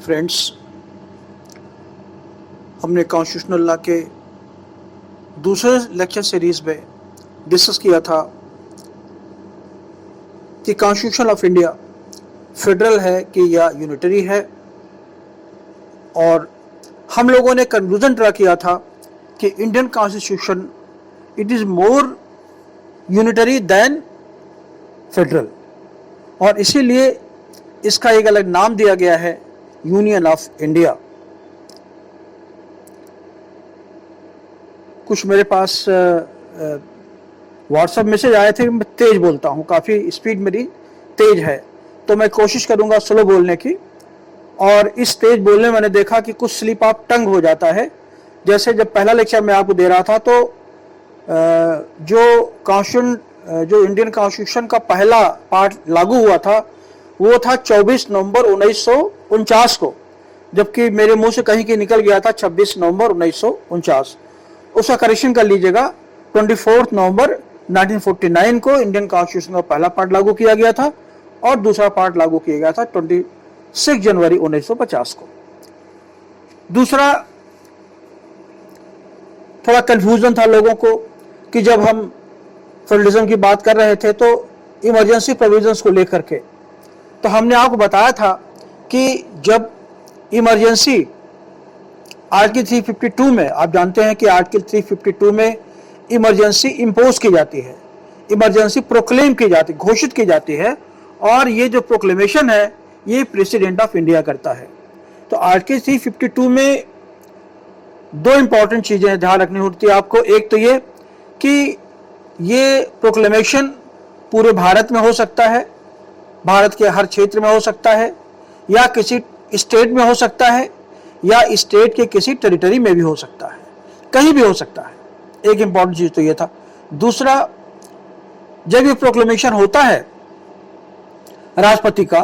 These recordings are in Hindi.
फ्रेंड्स, हमने कॉन्स्टिट्यूशनल लॉ के दूसरे लेक्चर सीरीज में डिस्कस किया था कि कॉन्स्टिट्यूशन ऑफ इंडिया फेडरल है कि या यूनिटरी है, और हम लोगों ने कंक्लूजन ड्रा किया था कि Indian constitution it is more unitary than federal, और इसीलिए इसका एक अलग नाम दिया गया है यूनियन ऑफ इंडिया। कुछ मेरे पास व्हाट्सएप मैसेज आए थे। मैं तेज बोलता हूँ, काफ़ी स्पीड मेरी तेज है, तो मैं कोशिश करूँगा स्लो बोलने की। और इस तेज बोलने में मैंने देखा कि कुछ स्लिप ऑफ टंग हो जाता है। जैसे जब पहला लेक्चर मैं आपको दे रहा था तो जो इंडियन कॉन्स्टिट्यूशन का पहला पार्ट लागू हुआ था वो था 24 नवंबर 1949 को, जबकि मेरे मुंह से कहीं की निकल गया था 26 नवंबर 1949। उसका करेक्शन कर लीजिएगा। 24 नवंबर 1949 को इंडियन कॉन्स्टिट्यूशन का पहला पार्ट लागू किया गया था और दूसरा पार्ट लागू किया गया था 26 जनवरी 1950 को। दूसरा, थोड़ा कंफ्यूजन था लोगों को कि जब हम फेडरलिज्म की बात कर रहे थे तो इमरजेंसी प्रोविजंस को लेकर के, तो हमने आपको बताया था कि जब इमरजेंसी आर्टिकल 352 में, आप जानते हैं कि आर्टिकल 352 में इमरजेंसी इम्पोज की जाती है, इमरजेंसी प्रोक्लेम की जाती, घोषित की जाती है, और ये जो प्रोक्लेमेशन है ये प्रेसिडेंट ऑफ इंडिया करता है। तो आर्टिकल 352 में दो इंपॉर्टेंट चीजें ध्यान रखनी होती है आपको। एक तो ये कि ये प्रोक्लेमेशन पूरे भारत में हो सकता है, भारत के हर क्षेत्र में हो सकता है, या किसी स्टेट में हो सकता है, या स्टेट के किसी टेरिटरी में भी हो सकता है, कहीं भी हो सकता है। एक इंपॉर्टेंट चीज तो ये था। दूसरा, जब ये प्रोक्लेमेशन होता है राष्ट्रपति का,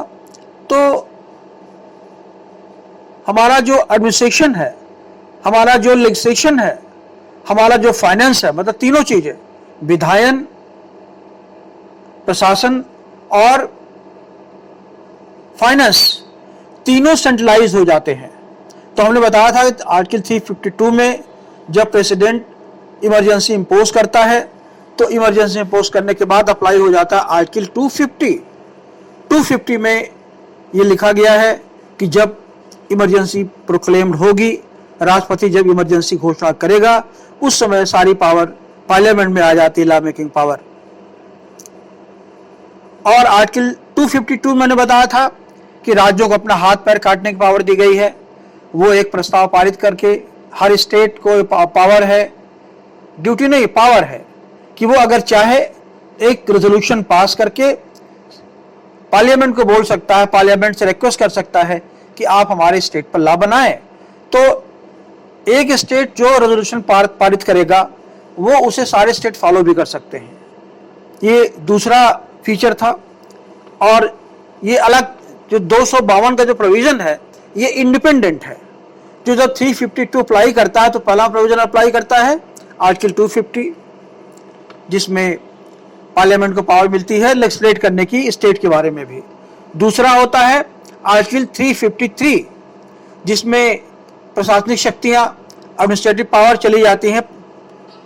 तो हमारा जो एडमिनिस्ट्रेशन है, हमारा जो लेजिस्लेशन है, हमारा जो फाइनेंस है, मतलब तीनों चीजें, विधायन, प्रशासन और फाइनेंस, तीनों सेंट्रलाइज हो जाते हैं। तो हमने बताया था कि आर्टिकल 352 में जब प्रेसिडेंट इमरजेंसी इंपोज करता है तो इमरजेंसी इंपोज करने के बाद अप्लाई हो जाता है आर्टिकल 250 में ये लिखा गया है कि जब इमरजेंसी प्रोक्लेम्ड होगी, राष्ट्रपति जब इमरजेंसी घोषणा करेगा, उस समय सारी पावर पार्लियामेंट में आ जाती है, लॉ मेकिंग पावर। और आर्टिकल 252 मैंने बताया था कि राज्यों को अपना हाथ पैर काटने की पावर दी गई है। वो एक प्रस्ताव पारित करके, हर स्टेट को पावर है, ड्यूटी नहीं, पावर है कि वो अगर चाहे एक रेजोल्यूशन पास करके पार्लियामेंट को बोल सकता है, पार्लियामेंट से रिक्वेस्ट कर सकता है कि आप हमारे स्टेट पर लॉ बनाएं। तो एक स्टेट जो रेजोल्यूशन पारित करेगा वो उसे सारे स्टेट फॉलो भी कर सकते हैं। ये दूसरा फीचर था। और ये अलग जो 252 का जो प्रोविजन है ये इंडिपेंडेंट है। जो जब 352 अप्लाई करता है तो पहला प्रोविजन अप्लाई करता है आर्टिकल 250, जिसमें पार्लियामेंट को पावर मिलती है लेजिस्लेट करने की स्टेट के बारे में भी। दूसरा होता है आर्टिकल 353, जिसमें प्रशासनिक शक्तियां, एडमिनिस्ट्रेटिव पावर चली जाती हैं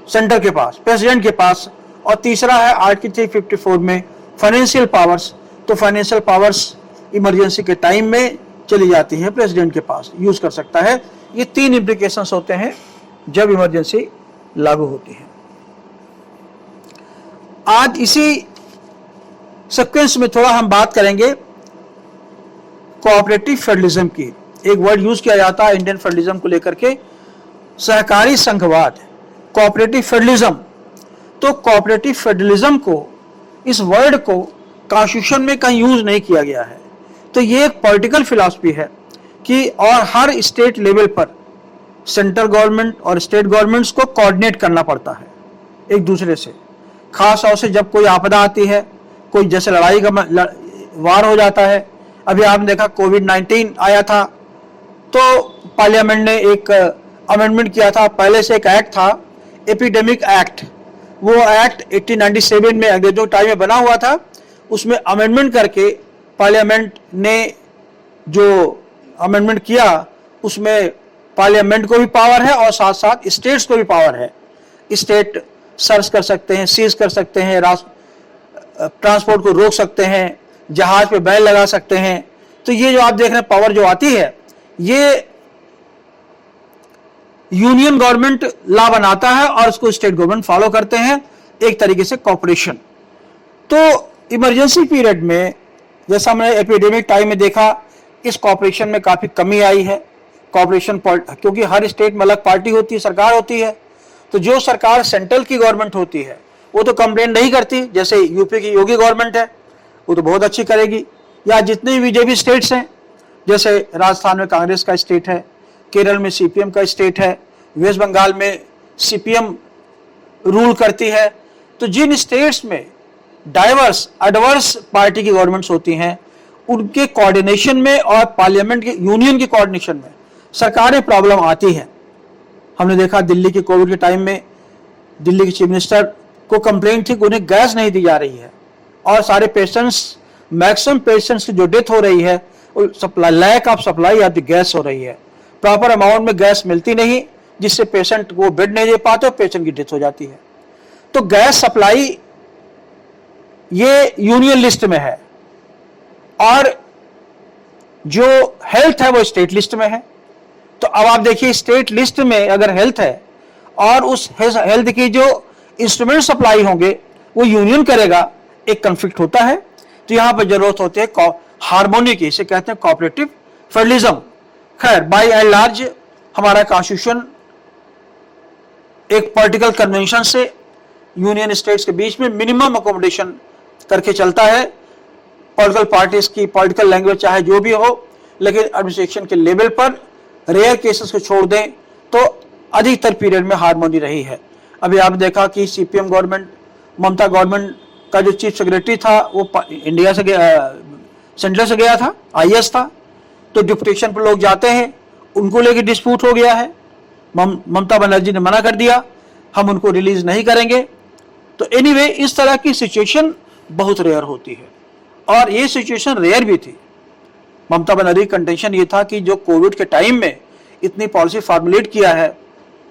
सेंटर के पास, प्रेसिडेंट के पास। और तीसरा है आर्टिकल 354 में फाइनेंशियल पावर्स, तो फाइनेंशियल पावर्स इमरजेंसी के टाइम में चली जाती हैं प्रेसिडेंट के पास, यूज कर सकता है। ये तीन इम्प्लीकेशंस होते हैं जब इमरजेंसी लागू होती है। आज इसी सीक्वेंस में थोड़ा हम बात करेंगे कोऑपरेटिव फेडरलिज्म की। एक वर्ड यूज किया जाता है इंडियन फेडरलिज्म को लेकर के, सहकारी संघवाद, कोऑपरेटिव फेडरलिज्म। तो कोऑपरेटिव फेडरलिज्म को, इस वर्ड को कॉन्स्टिट्यूशन में कहीं यूज नहीं किया गया है। तो ये एक पॉलिटिकल फिलॉसफी है कि और हर स्टेट लेवल पर सेंट्रल गवर्नमेंट और स्टेट गवर्नमेंट्स को कोऑर्डिनेट करना पड़ता है एक दूसरे से, खास तौर से जब कोई आपदा आती है, कोई जैसे लड़ाई का वार हो जाता है। अभी आपने देखा कोविड-19 आया था तो पार्लियामेंट ने एक अमेंडमेंट किया था। पहले से एक एक्ट था एपिडेमिक एक्ट, वो एक्ट 1897 में अंग्रेजों टाइम में बना हुआ था। उसमें अमेंडमेंट करके पार्लियामेंट ने जो अमेंडमेंट किया उसमें पार्लियामेंट को भी पावर है और साथ साथ स्टेट्स को भी पावर है। स्टेट सर्च कर सकते हैं, सीज कर सकते हैं, ट्रांसपोर्ट को रोक सकते हैं, जहाज पे बैन लगा सकते हैं। तो ये जो आप देख रहे हैं पावर जो आती है, ये यूनियन गवर्नमेंट लॉ बनाता है और उसको स्टेट गवर्नमेंट फॉलो करते हैं, एक तरीके से कॉपरेशन। तो इमरजेंसी पीरियड में जैसा हमने एपिडेमिक टाइम में देखा, इस कॉपरेशन में काफी कमी आई है। कॉपरेशन क्योंकि हर स्टेट में अलग पार्टी होती है, सरकार होती है, तो जो सरकार सेंट्रल की गवर्नमेंट होती है वो तो कंप्लेन नहीं करती। जैसे यूपी की योगी गवर्नमेंट है, वो तो बहुत अच्छी करेगी। या जितने भी बीजेपी स्टेट्स हैं, जैसे राजस्थान में कांग्रेस का स्टेट है, केरल में सीपीएम का स्टेट है, वेस्ट बंगाल में सीपीएम रूल करती है। तो जिन स्टेट्स में डाइवर्स एडवर्स पार्टी की गवर्नमेंट्स होती हैं, उनके कोऑर्डिनेशन में और पार्लियामेंट के यूनियन के कोऑर्डिनेशन में सरकारें प्रॉब्लम आती है। हमने देखा दिल्ली के कोविड के टाइम में दिल्ली के चीफ मिनिस्टर को कंप्लेंट थी कि उन्हें गैस नहीं दी जा रही है और सारे पेशेंट्स, मैक्सिमम पेशेंट्स की जो डेथ हो रही है, supply, lack of supply of the gas हो रही है। प्रॉपर अमाउंट में गैस मिलती नहीं, जिससे पेशेंट को बेड नहीं दे पाते और पेशेंट की डेथ हो जाती है। तो गैस सप्लाई ये यूनियन लिस्ट में है और जो हेल्थ है वो स्टेट लिस्ट में है। तो अब आप देखिए, स्टेट लिस्ट में अगर हेल्थ है और उस हेल्थ की जो इंस्ट्रूमेंट सप्लाई होंगे वो यूनियन करेगा, एक कॉन्फ्लिक्ट होता है। तो यहां पर जरूरत होती है हार्मोनी की, इसे कहते हैं कोऑपरेटिव फेडरलिज्म। खैर, बाय एंड लार्ज हमारा कॉन्स्टिट्यूशन एक पॉलिटिकल कन्वेंशन से यूनियन स्टेट्स के बीच में मिनिमम अकोमोडेशन करके चलता है। पॉलिटिकल पार्टीज की पॉलिटिकल लैंग्वेज चाहे जो भी हो, लेकिन एडमिनिस्ट्रेशन के लेवल पर रेयर केसेस को छोड़ दें तो अधिकतर पीरियड में हार्मोनी रही है। अभी आपने देखा कि सीपीएम गवर्नमेंट, ममता गवर्नमेंट का जो चीफ सेक्रेटरी था वो इंडिया से सेंट्रल से गया था, आईएएस था। तो डिप्यूटेशन पर लोग जाते हैं, उनको लेके डिस्प्यूट हो गया है, ममता बनर्जी ने मना कर दिया, हम उनको रिलीज नहीं करेंगे। तो एनीवे, इस तरह की सिचुएशन बहुत रेयर होती है और ये सिचुएशन रेयर भी थी। ममता बनर्जी कंटेंशन ये था कि जो कोविड के टाइम में इतनी पॉलिसी फॉर्मुलेट किया है,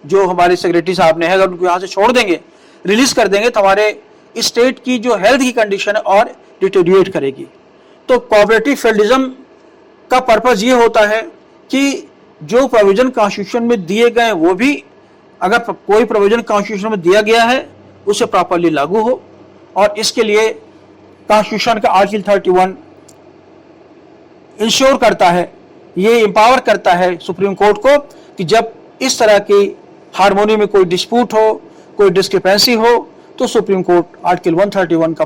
जो हमारे सेक्रेटरी साहब ने है, अगर उनको यहाँ से छोड़ देंगे, रिलीज कर देंगे, तो हमारे स्टेट की जो हेल्थ की कंडीशन है और डिटेरियोरेट करेगी। तो कोऑपरेटिव फेडरलिज्म का पर्पस ये होता है कि जो प्रोविजन कॉन्स्टिट्यूशन में दिए गए वो भी, अगर कोई प्रोविजन कॉन्स्टिट्यूशन में दिया गया है उसे प्रॉपरली लागू हो। और इसके लिए कॉन्स्टिट्यूशन का आर्टिकल 31 इंश्योर करता है, ये एम्पावर करता है सुप्रीम कोर्ट को कि जब इस तरह की हार्मोनी में कोई डिस्प्यूट हो, कोई डिस्क्रिपेंसी हो, तो सुप्रीम कोर्ट आर्टिकल 131 का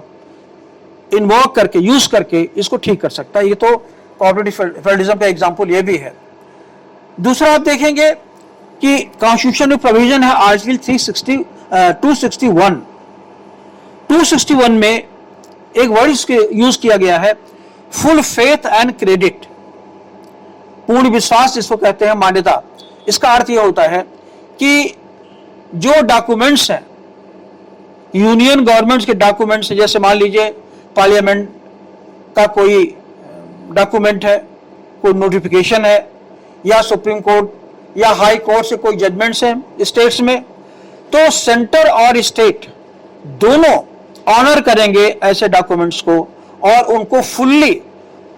इन्वोक करके, यूज करके इसको ठीक कर सकता है। ये तो कोऑपरेटिव फेडरलिज्म का एग्जांपल ये भी है। दूसरा आप देखेंगे कि कॉन्स्टिट्यूशन में प्रोविजन है आर्टिकल 261 में एक वर्ड यूज किया गया है, फुल फेथ एंड क्रेडिट, पूर्ण विश्वास जिसको कहते हैं, मान्यता। इसका अर्थ यह होता है कि जो डॉक्यूमेंट्स हैं, यूनियन गवर्नमेंट्स के डॉक्यूमेंट्स, जैसे मान लीजिए पार्लियामेंट का कोई डॉक्यूमेंट है, कोई नोटिफिकेशन है, या सुप्रीम कोर्ट या हाई कोर्ट से कोई जजमेंट्स हैं स्टेट्स में, तो सेंटर और स्टेट दोनों ऑनर करेंगे ऐसे डॉक्यूमेंट्स को और उनको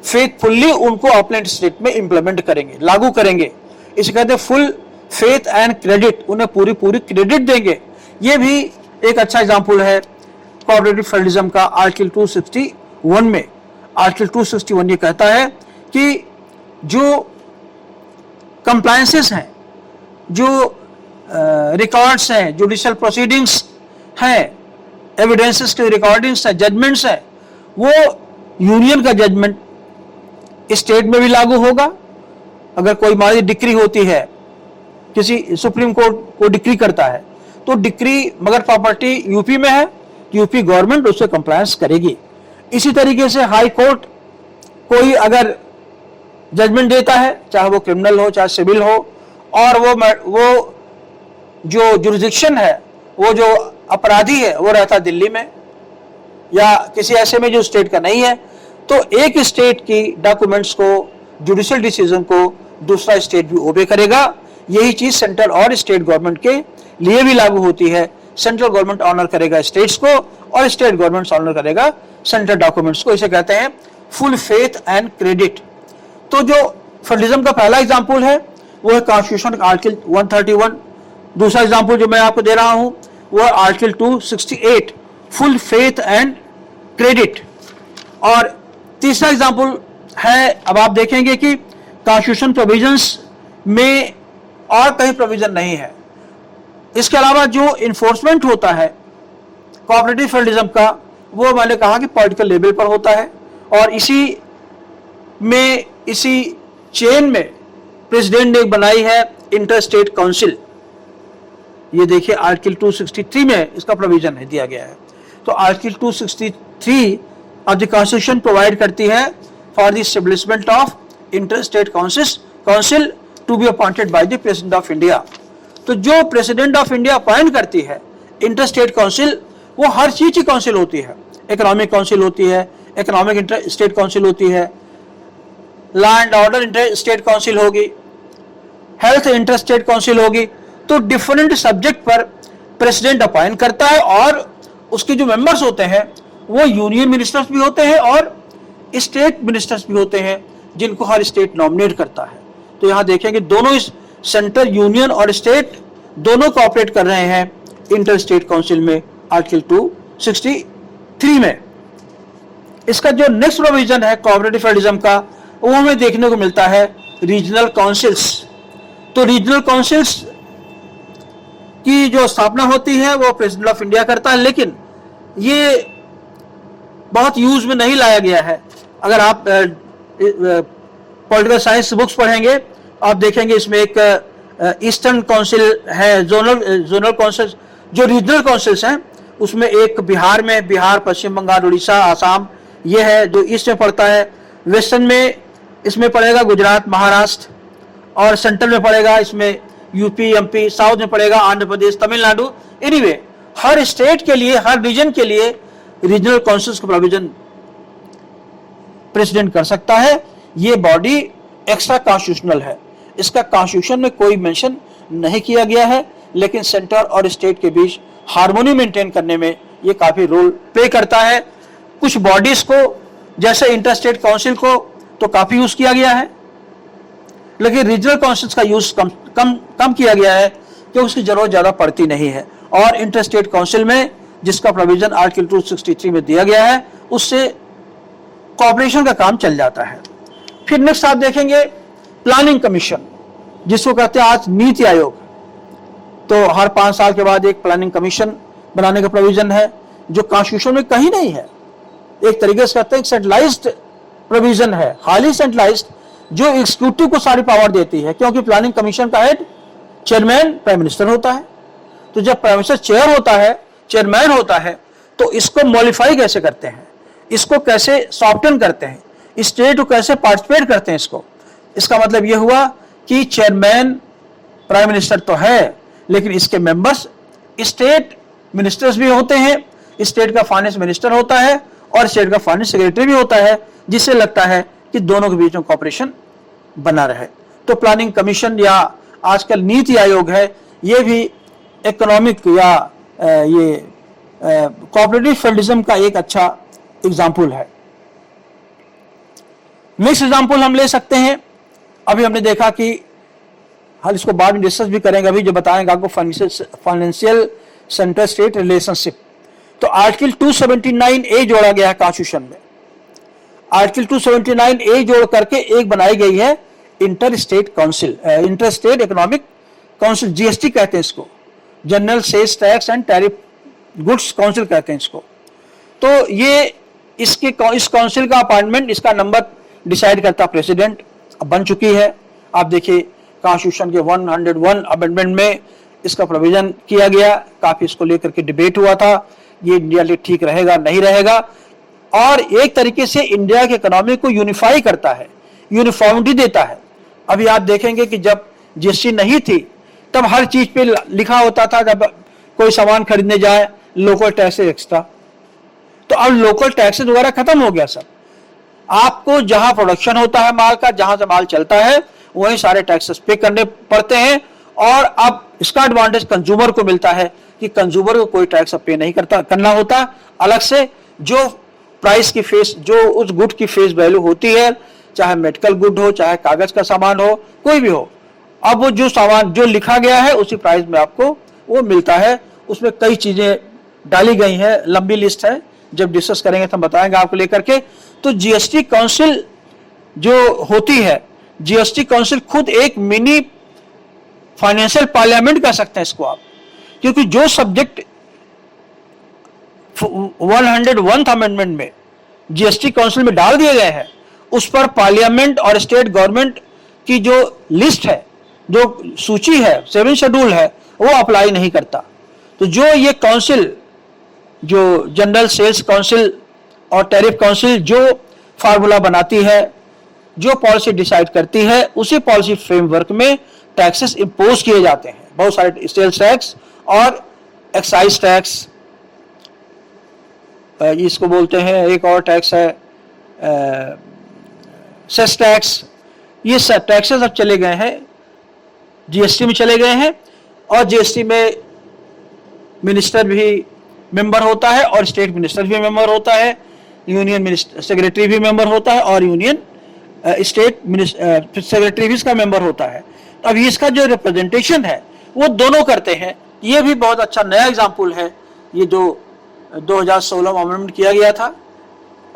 फेथफुल्ली उनको अपने स्टेट में इंप्लीमेंट करेंगे, लागू करेंगे। इसे कहते हैं फुल फेथ एंड क्रेडिट, उन्हें पूरी क्रेडिट देंगे। ये भी एक अच्छा एग्जांपल है कोऑपरेटिव फेडरलिज्म का आर्टिकल 261 में। आर्टिकल 261 ये कहता है कि जो कंप्लायंसेस हैं, जो रिकॉर्ड्स हैं, जुडिशियल प्रोसीडिंग्स हैं, एविडेंसेस के रिकॉर्डिंग्स हैं, जजमेंट्स हैं, वो यूनियन का जजमेंट स्टेट में भी लागू होगा। अगर कोई मान डिक्री होती है, किसी सुप्रीम कोर्ट को डिक्री करता है, तो डिक्री मगर प्रॉपर्टी यूपी में है, यूपी गवर्नमेंट उससे कंप्लायंस करेगी। इसी तरीके से हाई कोर्ट कोई अगर जजमेंट देता है, चाहे वो क्रिमिनल हो चाहे सिविल हो, और वो जो जुरिडिक्शन है, वो जो अपराधी है वो रहता दिल्ली में या किसी ऐसे में जो स्टेट का नहीं है, तो एक स्टेट की डॉक्यूमेंट्स को जुडिशियल डिसीजन को दूसरा स्टेट भी ओबे करेगा। यही चीज सेंट्रल और स्टेट गवर्नमेंट के लिए भी लागू होती है। सेंट्रल गवर्नमेंट ऑनर करेगा स्टेट्स को और स्टेट गवर्नमेंट ऑनर करेगा सेंट्रल डॉक्यूमेंट्स को। इसे कहते हैं फुल फेथ एंड क्रेडिट। तो जो फेडरलिज्म का पहला एग्जाम्पल है वो है कॉन्स्टिट्यूशन आर्टिकल 131। दूसरा एग्जाम्पल जो मैं आपको दे रहा हूं वो है article 268 full faith and credit. और तीसरा एग्जाम्पल है, अब आप देखेंगे कि कॉन्स्टिट्यूशन प्रोविजंस में और कहीं प्रोविजन नहीं है। इसके अलावा जो इन्फोर्समेंट होता है कोऑपरेटिव फेडरलिज्म का, वो मैंने कहा कि पॉलिटिकल लेवल पर होता है। और इसी चेन में प्रेसिडेंट ने बनाई है इंटर स्टेट काउंसिल। ये देखिए आर्टिकल 263 में इसका प्रोविजन है दिया गया है। तो article 263 of the constitution provide करती है for the establishment of inter state council to be appointed by the president of India. तो जो प्रेसिडेंट ऑफ इंडिया अपॉइंट करती है इंटर स्टेट काउंसिल, वो हर चीज की काउंसिल होती है। इकोनॉमिक काउंसिल होती है, इकोनॉमिक इंटर स्टेट काउंसिल होती है, law and order inter state council होगी, हेल्थ इंटर स्टेट काउंसिल होगी। तो डिफरेंट सब्जेक्ट पर प्रेसिडेंट अपॉइंट करता है और उसके जो मेंबर्स होते हैं वो यूनियन मिनिस्टर्स भी होते हैं और स्टेट मिनिस्टर्स भी होते हैं, जिनको हर स्टेट नॉमिनेट करता है। तो यहां देखेंगे दोनों इस सेंट्रल, यूनियन और स्टेट दोनों कोऑपरेट कर रहे हैं इंटर स्टेट काउंसिल में आर्टिकल 263 में। इसका जो नेक्स्ट प्रोविजन है कोऑपरेटिव फेडरलिज्म का, वो हमें देखने को मिलता है रीजनल काउंसिल्स। तो रीजनल काउंसिल्स की जो स्थापना होती है वो प्रेसिडेंट ऑफ इंडिया करता है, लेकिन ये बहुत यूज में नहीं लाया गया है। अगर आप पॉलिटिकल साइंस बुक्स पढ़ेंगे आप देखेंगे इसमें एक ईस्टर्न काउंसिल है, जोनल काउंसिल। जो रीजनल काउंसिल्स हैं उसमें एक बिहार में, बिहार, पश्चिम बंगाल, उड़ीसा, आसाम, ये है जो ईस्ट में पड़ता है। वेस्टर्न में इसमें पड़ेगा गुजरात, महाराष्ट्र, और सेंट्रल में पड़ेगा इसमें यूपी, एमपी, साउथ में पड़ेगा आंध्र प्रदेश, तमिलनाडु। एनीवे हर स्टेट के लिए, हर रीजन के लिए रीजनल काउंसिल्स का प्रोविजन प्रेसिडेंट कर सकता है। ये बॉडी एक्स्ट्रा कॉन्स्टिट्यूशनल है, इसका कॉन्स्टिट्यूशन में कोई मेंशन नहीं किया गया है, लेकिन सेंटर और स्टेट के बीच हार्मोनी मेंटेन करने में ये काफी रोल प्ले करता है। कुछ बॉडीज को जैसे इंटर स्टेट काउंसिल को तो काफी यूज किया गया है, लेकिन रीजनल काउंसिल्स का यूज कम किया गया है क्योंकि उसकी जरूरत ज्यादा पड़ती नहीं है। और इंटर स्टेट काउंसिल में जिसका प्रोविजन आर्टिकल 263 में दिया गया है उससे कोऑपरेशन का काम चल जाता है। फिर नेक्स्ट आप देखेंगे प्लानिंग कमीशन, जिसको कहते हैं आज नीति आयोग। तो हर 5 साल के बाद एक प्लानिंग कमीशन बनाने का प्रोविजन है जो कॉन्स्टिट्यूशन में कहीं नहीं है। एक तरीके से कहते हैं सेंट्रलाइज्ड प्रोविजन है, हाईली सेंट्रलाइज्ड, जो एग्जीक्यूटिव को सारी पावर देती है, क्योंकि प्लानिंग कमीशन का हेड चेयरमैन प्राइम मिनिस्टर होता है। तो जब प्राइम मिनिस्टर चेयर होता है, चेयरमैन होता है, तो इसको मॉडिफाई कैसे करते हैं, इसको कैसे सॉफ्टन करते हैं, स्टेट को कैसे पार्टिसिपेट करते हैं इसको। इसका मतलब यह हुआ कि चेयरमैन प्राइम मिनिस्टर तो है, लेकिन इसके मेंबर्स स्टेट मिनिस्टर्स भी होते हैं, स्टेट का फाइनेंस मिनिस्टर होता है और स्टेट का फाइनेंस सेक्रेटरी भी होता है, जिससे लगता है कि दोनों के बीच में कॉपरेशन बना रहे। तो प्लानिंग कमीशन या आजकल नीति आयोग है, ये भी इकोनॉमिक या ये कोऑपरेटिव फेडरलिज्म का एक अच्छा एग्जाम्पल है। नेक्स्ट एग्जाम्पल हम ले सकते हैं, अभी हमने देखा कि हम इसको बाद में डिस्कस भी करेंगे, अभी जो बताएंगे आपको फाइनेंशियल सेंटर स्टेट रिलेशनशिप। तो आर्टिकल 279A जोड़ा गया है कॉन्स्टिट्यूशन में। आर्टिकल 279A जोड़ करके एक बनाई गई है inter state council, inter state economic council, GST कहते हैं इसको, general sales tax and tariff goods council कहते हैं इसको। तो ये इस काउंसिल का अपॉइंटमेंट, इसका नंबर डिसाइड करता प्रेसिडेंट, अब बन चुकी है। आप देखिए कॉन्स्टिट्यूशन के 101 अमेंडमेंट में इसका प्रोविजन किया गया, काफी इसको लेकर के डिबेट हुआ था, ये इंडिया लिए ठीक रहेगा नहीं रहेगा, और एक तरीके से इंडिया के इकोनॉमी को यूनिफाई करता है, यूनिफॉर्मिटी देता है। अभी आप देखेंगे कि जब जीएसटी नहीं थी तब हर चीज पे लिखा होता था, जब कोई सामान खरीदने जाए लोकल टैक्सेस एक्स्ट्रा, तो अब लोकल टैक्सेस वगैरह खत्म हो गया सब। आपको जहां प्रोडक्शन होता है माल का, जहां से माल चलता है, वहीं सारे टैक्सेस पे करने पड़ते हैं। और अब इसका एडवांटेज कंज्यूमर को मिलता है कि कंज्यूमर को कोई टैक्स पे नहीं करना होता अलग से। जो प्राइस की फेस, जो उस गुड की फेस वैल्यू होती है, चाहे मेडिकल गुड हो, चाहे कागज का सामान हो, कोई भी हो, अब वो जो सामान जो लिखा गया है उसी प्राइस में आपको वो मिलता है। उसमें कई चीजें डाली गई हैं, लंबी लिस्ट है, जब डिस्कस करेंगे तो हम बताएंगे आपको लेकर के। तो जीएसटी काउंसिल जो होती है, जीएसटी काउंसिल खुद एक मिनी फाइनेंशियल पार्लियामेंट कह सकते हैं इसको आप, क्योंकि जो सब्जेक्ट 101th अमेंडमेंट में जीएसटी काउंसिल में डाल दिए गए हैं, उस पर पार्लियामेंट और स्टेट गवर्नमेंट की जो लिस्ट है, जो सूची है, 7 शेड्यूल है, वो अप्लाई नहीं करता। तो जो ये काउंसिल, जो जनरल सेल्स काउंसिल और टैरिफ काउंसिल जो फार्मूला बनाती है, जो पॉलिसी डिसाइड करती है, उसी पॉलिसी फ्रेमवर्क में टैक्सेस इंपोज किए जाते हैं। बहुत सारे सेल्स टैक्स और एक्साइज टैक्स, इसको बोलते हैं, एक और टैक्स है सेस टैक्स। ये सब टैक्सेस अब चले गए हैं, जीएसटी में चले गए हैं। और जीएसटी में मिनिस्टर भी मेंबर होता है और स्टेट मिनिस्टर भी मेंबर होता है, यूनियन मिनिस्टर सेक्रेटरी भी मेंबर होता है और यूनियन स्टेट सेक्रेटरी भी इसका मेंबर होता है। तो अब इसका जो रिप्रेजेंटेशन है वो दोनों करते हैं। ये भी बहुत अच्छा नया एग्जाम्पल है, ये जो 2016 में अमेंडमेंट किया गया था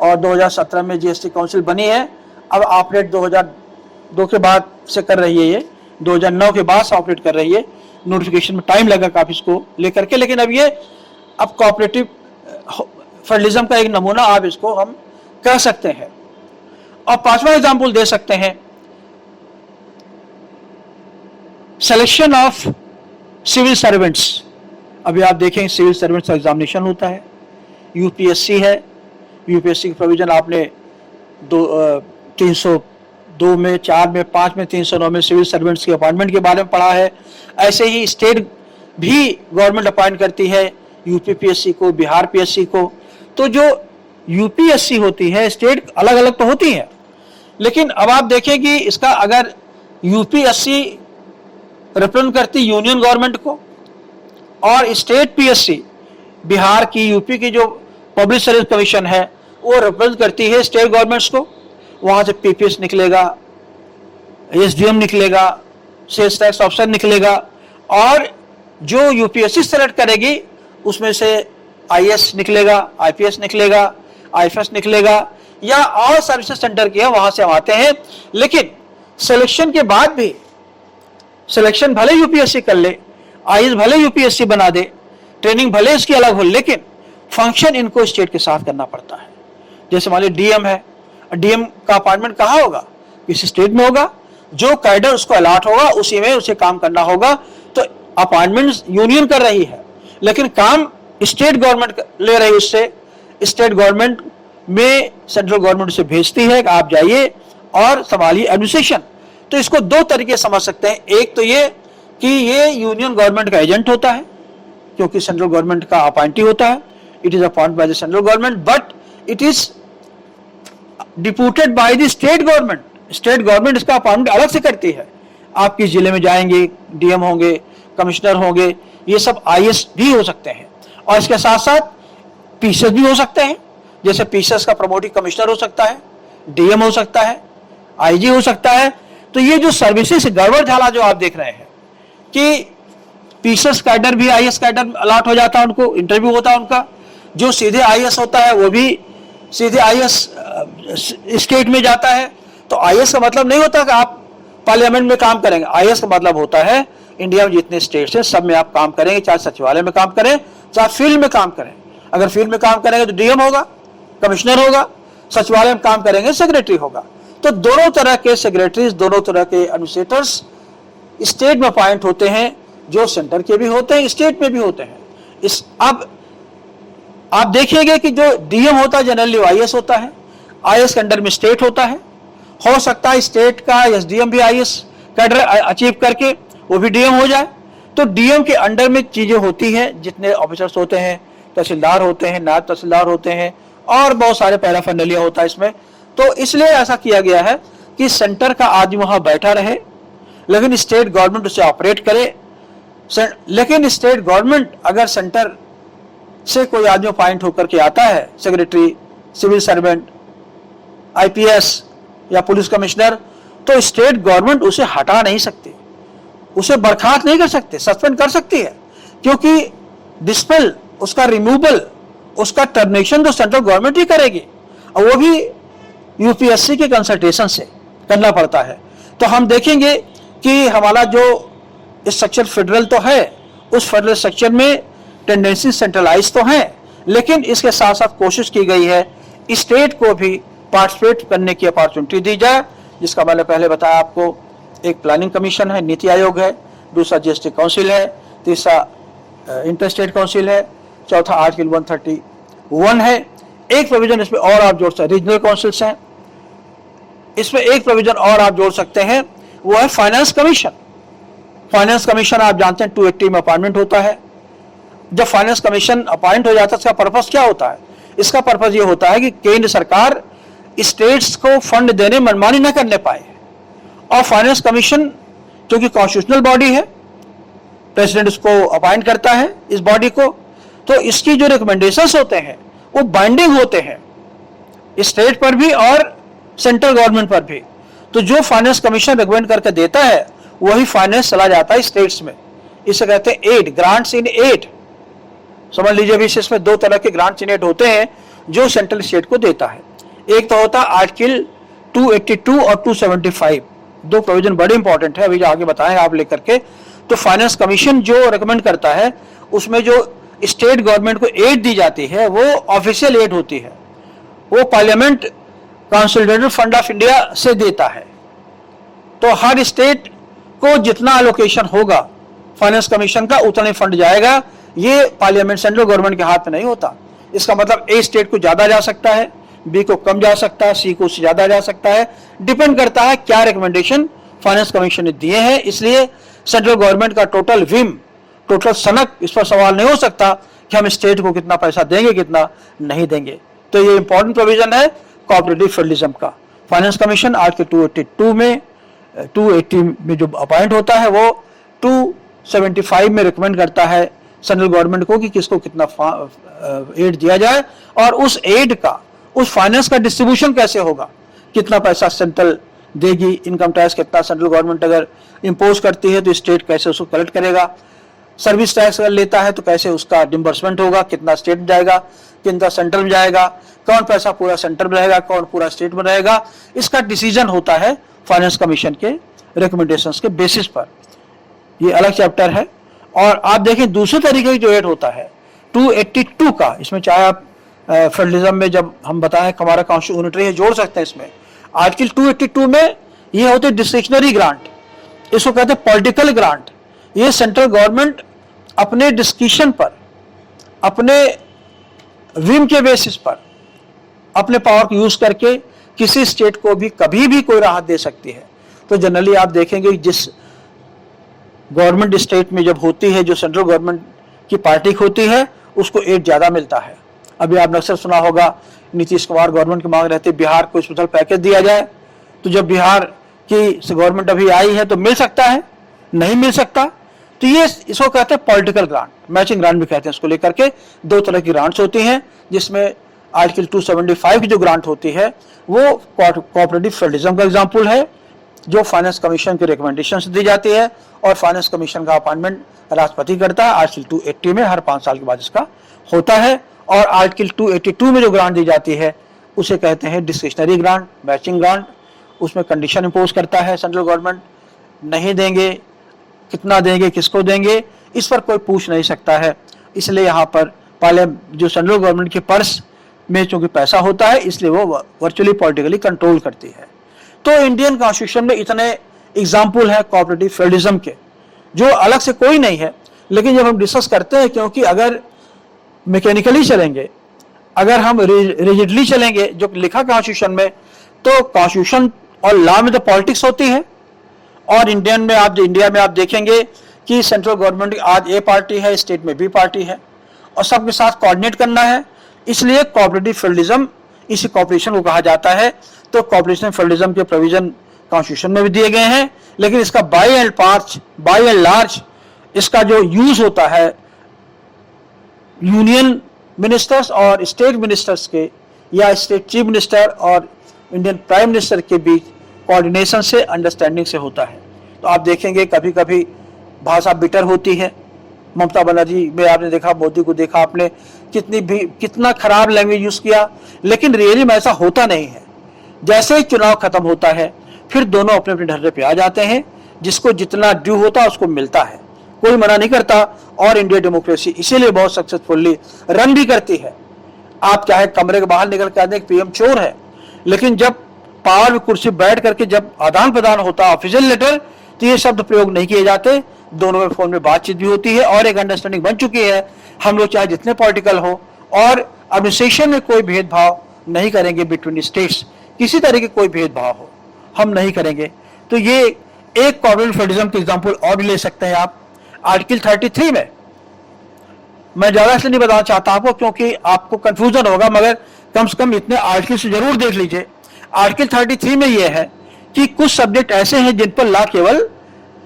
और 2017 में जीएसटी काउंसिल बनी है। अब ऑपरेट 2002 के बाद से कर रही है, ये 2009 के बाद से ऑपरेट कर रही है। नोटिफिकेशन में टाइम लगा काफी इसको लेकर के, लेकिन अब ये अब कोऑपरेटिव फेडरलिज्म का एक नमूना आप इसको हम कह सकते हैं। और पांचवा एग्जाम्पल दे सकते हैं, सिलेक्शन ऑफ सिविल सर्वेंट्स। अभी आप देखें सिविल सर्वेंट्स का एग्जामिनेशन होता है, यूपीएससी है, यूपीएससी की प्रोविजन आपने 302 में, 4 में, 5 में, 309 में सिविल सर्वेंट्स की अपॉइंटमेंट के बारे में पढ़ा है। ऐसे ही स्टेट भी गवर्नमेंट अपॉइंट करती है यूपी पीएससी को, बिहार पीएससी को। तो जो यूपीएससी होती है, स्टेट अलग अलग तो होती है, लेकिन अब आप देखें कि इसका अगर यूपीएससी रिप्रेजेंट करती यूनियन गवर्नमेंट को और स्टेट पीएससी बिहार की, यूपी की जो पब्लिक सर्विस कमीशन है वो रिप्रेजेंट करती है स्टेट गवर्नमेंट्स को। वहां से पीपीएस निकलेगा, एसडीएम निकलेगा, सेल्स टैक्स ऑफिसर निकलेगा, और जो यूपीएससी सेलेक्ट करेगी उसमें से आईएएस निकलेगा, आईपीएस निकलेगा, आईएफएस निकलेगा, या और सर्विसेज सेंटर की है वहां से हम आते हैं। लेकिन सिलेक्शन के बाद भी, सिलेक्शन भले यूपीएससी कर ले, आईएएस भले यूपीएससी बना दे, ट्रेनिंग भले इसकी अलग हो, लेकिन फंक्शन इनको स्टेट के साथ करना पड़ता है। जैसे मान लीजिए डीएम है, डीएम का अपॉइंटमेंट कहाँ होगा? किसी स्टेट में होगा, जो कैडर उसको अलॉट होगा उसी में उसे काम करना होगा। तो अपॉइंटमेंट यूनियन कर रही है, लेकिन काम स्टेट गवर्नमेंट ले रही है उससे। स्टेट गवर्नमेंट में सेंट्रल गवर्नमेंट उसे भेजती है कि आप जाइए और संभालिए एडमिनिस्ट्रेशन। तो इसको दो तरीके समझ सकते हैं। एक तो ये कि ये यूनियन गवर्नमेंट का एजेंट होता है, क्योंकि सेंट्रल गवर्नमेंट का अपॉइंटी होता है। It is appointed by the central government, but it is deputed by the state government. State government इसका अपॉइंटमेंट अलग से करती है। आप किस जिले में जाएंगे, डीएम होंगे, कमिश्नर होंगे, ये सब आईएएस भी हो सकते हैं। और इसके साथ साथ पीसीएस भी हो सकते हैं। जैसे पीसीएस का प्रमोटिंग कमिश्नर हो सकता है, डीएम हो सकता है, आईजी हो सकता है। तो ये जो सर्विसेज गड़बड़ झाला जो आप देख रहे हैं कि पीसीएस कैडर भी आईएएस कैडर अलॉट हो जाता है, उनको इंटरव्यू होता है उनका। जो सीधे आईएएस होता है वो भी सीधे आईएएस स्टेट में जाता है। तो आईएएस का मतलब नहीं होता कि आप पार्लियामेंट में काम करेंगे। आईएएस का मतलब होता है इंडिया में जितने स्टेट्स हैं सब में आप काम करेंगे, चाहे सचिवालय में काम करें, चाहे फील्ड में काम करें। अगर फील्ड में काम करेंगे तो डीएम होगा, कमिश्नर होगा, सचिवालय में काम करेंगे सेक्रेटरी होगा। तो दोनों तरह के सेक्रेटरीज, दोनों तरह के एडमिनिस्ट्रेटर्स स्टेट में अपॉइंट होते हैं, जो सेंटर के भी होते हैं, स्टेट में भी होते हैं। इस अब आप देखिएगा कि जो डीएम होता है जनरली आईएएस होता है, आईएएस के अंडर में स्टेट होता है। हो सकता है स्टेट का एसडीएम भी आईएएस कैडर अचीव करके वो भी डीएम हो जाए। तो डीएम के अंडर में चीजें होती हैं, जितने ऑफिसर्स होते हैं, तहसीलदार होते हैं, नायब तहसीलदार होते हैं, और बहुत सारे पैराफर्नालिया होता है इसमें। तो इसलिए ऐसा किया गया है कि सेंटर का आदमी वहां बैठा रहे, लेकिन स्टेट गवर्नमेंट उसे ऑपरेट करे। लेकिन स्टेट गवर्नमेंट अगर सेंटर से कोई आदमी अपॉइंट होकर के आता है, सेक्रेटरी, सिविल सर्वेंट, आईपीएस या पुलिस कमिश्नर, तो स्टेट गवर्नमेंट उसे हटा नहीं सकती, उसे बर्खास्त नहीं कर सकते, सस्पेंड कर सकती है, क्योंकि डिस्पेल, उसका रिमूवल, उसका टर्मिनेशन तो सेंट्रल गवर्नमेंट ही करेगी, और वो भी यूपीएससी के कंसल्टेशन से करना पड़ता है। तो हम देखेंगे कि हमारा जो स्ट्रक्चर फेडरल तो है, उस फेडरल स्ट्रक्चर में टेंडेंसी सेंट्रलाइज तो है, लेकिन इसके साथ साथ कोशिश की गई है स्टेट को भी पार्टिसिपेट करने की अपॉर्चुनिटी दी जाए, जिसका मैंने पहले बताया आपको। एक प्लानिंग कमीशन है, नीति आयोग है, दूसरा जीएसटी काउंसिल है, तीसरा इंटर स्टेट काउंसिल है, चौथा आर्टिकल 131 है। एक प्रोविजन इसमें और आप जोड़ सकते हैं, रीजनल काउंसिल्स हैं। इसमें एक प्रोविजन और आप जोड़ सकते हैं, वो है फाइनेंस कमीशन। फाइनेंस कमीशन आप जानते हैं 280 में अपॉइंटमेंट होता है। जब फाइनेंस कमीशन अपॉइंट हो जाता है, इसका पर्पस क्या होता है? इसका पर्पस ये होता है कि केंद्र सरकार स्टेट्स को फंड देने मनमानी न करने पाए, और फाइनेंस कमीशन क्योंकि कॉन्स्टिट्यूशनल बॉडी है, प्रेसिडेंट उसको अपॉइंट करता है इस बॉडी को, तो इसकी जो रिकमेंडेशंस होते हैं वो बाइंडिंग होते हैं स्टेट पर भी और सेंट्रल गवर्नमेंट पर भी। तो जो फाइनेंस कमीशन रिकमेंड करके देता है वही फाइनेंस चला जाता है स्टेट्स में। इसे कहते हैं एड, ग्रांट्स इन एड। समझ लीजिए, इसमें दो तरह के ग्रांट्स इन एड होते हैं जो सेंट्रल स्टेट को देता है। एक तो होता है आर्टिकल 282 और 275, दो प्रोविजन बड़े इंपॉर्टेंट है, अभी जो आगे बताएंगे आप लेकर के। तो फाइनेंस कमीशन जो रिकमेंड करता है उसमें जो स्टेट गवर्नमेंट को एड दी जाती है वो ऑफिशियल एड होती है, वो parliament consolidated fund of India से देता है। तो हर स्टेट को जितना एलोकेशन होगा फाइनेंस कमीशन का उतना फंड जाएगा। ये पार्लियामेंट सेंट्रल गवर्नमेंट के हाथ में नहीं होता। इसका मतलब ए स्टेट को ज्यादा जा सकता है, बी को कम जा सकता है, सी को उससे ज्यादा जा सकता है, डिपेंड करता है क्या रिकमेंडेशन फाइनेंस कमीशन ने दिए हैं। इसलिए सेंट्रल गवर्नमेंट का टोटल विम, टोटल सनक, इस पर सवाल नहीं हो सकता कि हम स्टेट को कितना पैसा देंगे, कितना नहीं देंगे। तो ये इंपॉर्टेंट प्रोविजन है कोऑपरेटिव फेडरलिज्म का। फाइनेंस कमीशन आर्टिकल 280 में जो अपॉइंट होता है वो 275 में रिकमेंड करता है सेंट्रल गवर्नमेंट को कि किसको कितना एड दिया जाए, और उस एड का, उस फाइनेंस का डिस्ट्रीब्यूशन कैसे होगा, कितना पैसा सेंट्रल देगी, इनकम टैक्स कितना सेंट्रल गवर्नमेंट अगर इम्पोज करती है तो स्टेट कैसे उसको कलेक्ट करेगा, सर्विस टैक्स अगर लेता है तो कैसे उसका डिम्बर्समेंट होगा, कितना स्टेट में जाएगा, कितना सेंट्रल में जाएगा, कौन पैसा पूरा सेंटर में रहेगा, कौन पूरा स्टेट में रहेगा, इसका डिसीजन होता है फाइनेंस कमीशन के रिकमेंडेशंस के बेसिस पर। ये अलग चैप्टर है। और आप देखें दूसरे तरीके की जो एड होता है 282 का, इसमें चाहे आप फेडरलिज्म में जब हम बताएं हमारा कॉन्स्टिट्यूशन यूनिटरी है जोड़ सकते हैं इसमें। आर्टिकल 282 में ये होते डिस्क्रिशनरी ग्रांट, इसको कहते हैं पॉलिटिकल ग्रांट। ये सेंट्रल गवर्नमेंट अपने डिस्क्रिशन पर, अपने विम के बेसिस पर, अपने पावर को यूज करके किसी स्टेट को भी कभी भी कोई राहत दे सकती है। तो जनरली आप देखेंगे जिस गवर्नमेंट स्टेट में जब होती है, जो सेंट्रल गवर्नमेंट की पार्टी होती है, उसको एड ज्यादा मिलता है। अभी आपने अक्सर सुना होगा नीतीश कुमार गवर्नमेंट की मांग रहती है बिहार को स्पेशल पैकेज दिया जाए। तो जब बिहार की गवर्नमेंट अभी आई है तो मिल सकता है, नहीं मिल सकता। तो ये इसको कहते हैं पॉलिटिकल ग्रांट, मैचिंग ग्रांट भी कहते हैं इसको लेकर के। दो तरह की ग्रांट्स होती हैं, जिसमें आर्टिकल 275 की जो ग्रांट होती है वो कोऑपरेटिव फेडरलिज्म का एग्जाम्पल है, जो फाइनेंस कमीशन के रिकमेंडेशन से दी जाती है, और फाइनेंस कमीशन का अपॉइंटमेंट राष्ट्रपति करता है। आर्टिकल 280 में हर 5 साल के बाद इसका होता है। और आर्टिकल 282 में जो ग्रांट दी जाती है उसे कहते हैं डिस्क्रिशनरी ग्रांट, मैचिंग ग्रांट। उसमें कंडीशन इंपोज करता है सेंट्रल गवर्नमेंट, नहीं देंगे, कितना देंगे, किसको देंगे, इस पर कोई पूछ नहीं सकता है। इसलिए यहाँ पर पहले जो सेंट्रल गवर्नमेंट के पर्स में चूंकि पैसा होता है, इसलिए वो वर्चुअली पॉलिटिकली कंट्रोल करती है। तो इंडियन कॉन्स्टिट्यूशन में इतने एग्जाम्पल है कोऑपरेटिव फेडरलिज्म के, जो अलग से कोई नहीं है। लेकिन जब हम डिस्कस करते हैं, क्योंकि अगर मैकेनिकली चलेंगे, अगर हम रिजिडली चलेंगे जो लिखा कॉन्स्टिट्यूशन में, तो कॉन्स्टिट्यूशन और लॉ में तो पॉलिटिक्स होती है। और इंडिया में आप देखेंगे कि सेंट्रल गवर्नमेंट आज ए पार्टी है, स्टेट में बी पार्टी है, और सबके साथ कोऑर्डिनेट करना है। इसलिए कोऑपरेटिव फेडरलिज्म इसी कॉपरेशन को कहा जाता है। तो कॉपरेशन फेडरलिज्म के प्रोविजन कॉन्स्टिट्यूशन में भी दिए गए हैं, लेकिन इसका बाय एंड लार्ज इसका जो यूज होता है यूनियन मिनिस्टर्स और स्टेट मिनिस्टर्स के या स्टेट चीफ मिनिस्टर और इंडियन प्राइम मिनिस्टर के बीच कोऑर्डिनेशन से, अंडरस्टैंडिंग से होता है। तो आप देखेंगे कभी कभी भाषा बिटर होती है। ममता बनर्जी में आपने देखा, मोदी को देखा आपने, कितना खराब लैंग्वेज यूज किया, लेकिन रियली में ऐसा होता नहीं है। जैसे ही चुनाव खत्म होता है फिर दोनों अपने अपने ढर्रे पे आ जाते हैं, जिसको जितना ड्यू होता है उसको मिलता है, कोई मना नहीं करता। और इंडिया डेमोक्रेसी इसीलिए बहुत सक्सेसफुली रन भी करती है। आप चाहे कमरे के बाहर निकल कर दें पीएम चोर है, लेकिन जब पावर में कुर्सी बैठ करके जब आदान प्रदान होता ऑफिशियल लेटर, तो ये शब्द प्रयोग नहीं किए जाते। दोनों में फोन में बातचीत भी होती है और एक अंडरस्टैंडिंग बन चुकी है। हम लोग चाहे जितने पॉलिटिकल हो और एडमिनिस्ट्रेशन में कोई भेदभाव नहीं करेंगे बिटवीन स्टेट्स, किसी तरह के कोई भेदभाव हो हम नहीं करेंगे। तो ये एक कॉर्पोरेट फेडरलिज्म के एग्जाम्पल और भी ले सकते हैं आप। आर्टिकल 33 में, मैं ज्यादा इसलिए नहीं बताना चाहता आपको क्योंकि आपको कंफ्यूजन होगा, मगर कम से कम इतने आर्टिकल से जरूर देख लीजिए। आर्टिकल 33 में यह है कि कुछ सब्जेक्ट ऐसे हैं जिन पर लॉ केवल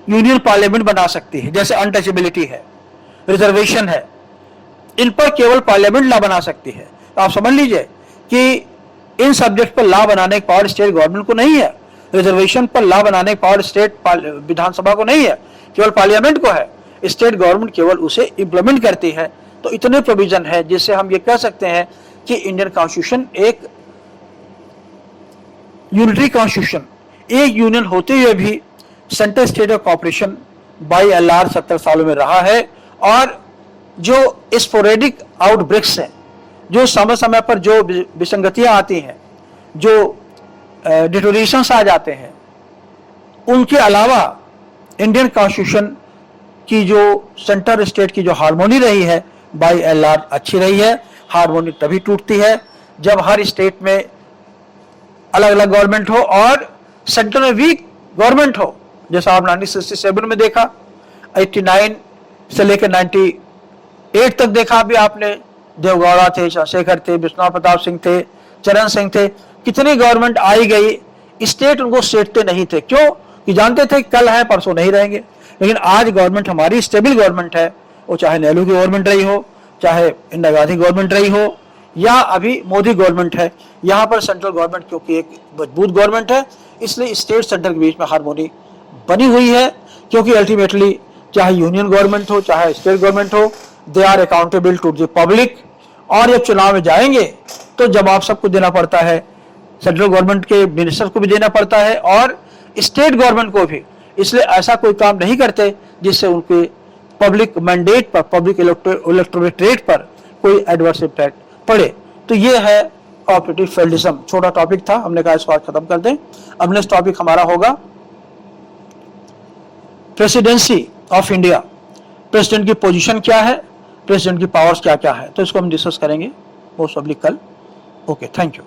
यूनियन पार्लियामेंट बना सकती है, जैसे अनटचेबिलिटी है, रिजर्वेशन है, इन पर केवल पार्लियामेंट लॉ बना सकती है। तो आप समझ लीजिए कि इन सब्जेक्ट पर लॉ बनाने की पावर स्टेट गवर्नमेंट को नहीं है, रिजर्वेशन पर लॉ बनाने की पावर स्टेट विधानसभा को नहीं है, केवल पार्लियामेंट को है। स्टेट गवर्नमेंट केवल उसे इंप्लीमेंट करती है। तो इतने प्रोविजन है जिससे हम ये कह सकते हैं कि इंडियन कॉन्स्टिट्यूशन एक यूनिटरी कॉन्स्टिट्यूशन, एक यूनियन होते हुए भी central state of cooperation by and large 70 सालों में रहा है। और जो स्पोरेडिक आउटब्रेक्स हैं, जो समय समय पर जो विसंगतियां आती हैं, जो डिटोरेशंस आ जाते हैं, उनके अलावा इंडियन कॉन्स्टिट्यूशन की जो सेंटर स्टेट की जो हार्मोनी रही है बाय एंड लार्ज अच्छी रही है। हार्मोनी तभी टूटती है जब हर स्टेट में अलग अलग गवर्नमेंट हो और सेंटर में वीक गवर्नमेंट हो। जैसा आप 1967 में देखा, 89 से लेकर 98 तक देखा भी आपने, देवगौड़ा थे, चंद्रशेखर थे, विश्वनाथ प्रताप सिंह थे, चरण सिंह थे, कितनी गवर्नमेंट आई गई, स्टेट उनको सेटते नहीं थे। क्यों? कि जानते थे कल है परसों नहीं रहेंगे। लेकिन आज गवर्नमेंट हमारी स्टेबल गवर्नमेंट है, वो चाहे नेहरू की गवर्नमेंट रही हो, चाहे इंदिरा गांधी गवर्नमेंट रही हो, या अभी मोदी गवर्नमेंट है। यहाँ पर सेंट्रल गवर्नमेंट क्योंकि एक मजबूत गवर्नमेंट है, इसलिए स्टेट सेंटर के बीच में हार्मोनी बनी हुई है। क्योंकि अल्टीमेटली चाहे यूनियन गवर्नमेंट हो चाहे स्टेट गवर्नमेंट हो, they are accountable to the public. और जब चुनाव में जाएंगे तो जवाब सबको देना पड़ता है, सेंट्रल गवर्नमेंट के मिनिस्टर को भी देना पड़ता है और स्टेट गवर्नमेंट को भी। इसलिए ऐसा कोई काम नहीं करते जिससे उनके पब्लिक मैंडेट पर, पब्लिक इलेक्टोरेट पर कोई एडवर्स इम्पैक्ट पड़े। तो ये है कोऑपरेटिव फेडरलिज्म। छोटा टॉपिक था, हमने कहा इसको आज खत्म कर दें। अब नेक्स्ट टॉपिक हमारा होगा प्रेसिडेंसी ऑफ इंडिया। प्रेसिडेंट की पोजीशन क्या है, प्रेसिडेंट की पावर्स क्या क्या है, तो इसको हम डिस्कस करेंगे मोस्ट पब्लिक कल। Okay, thank you.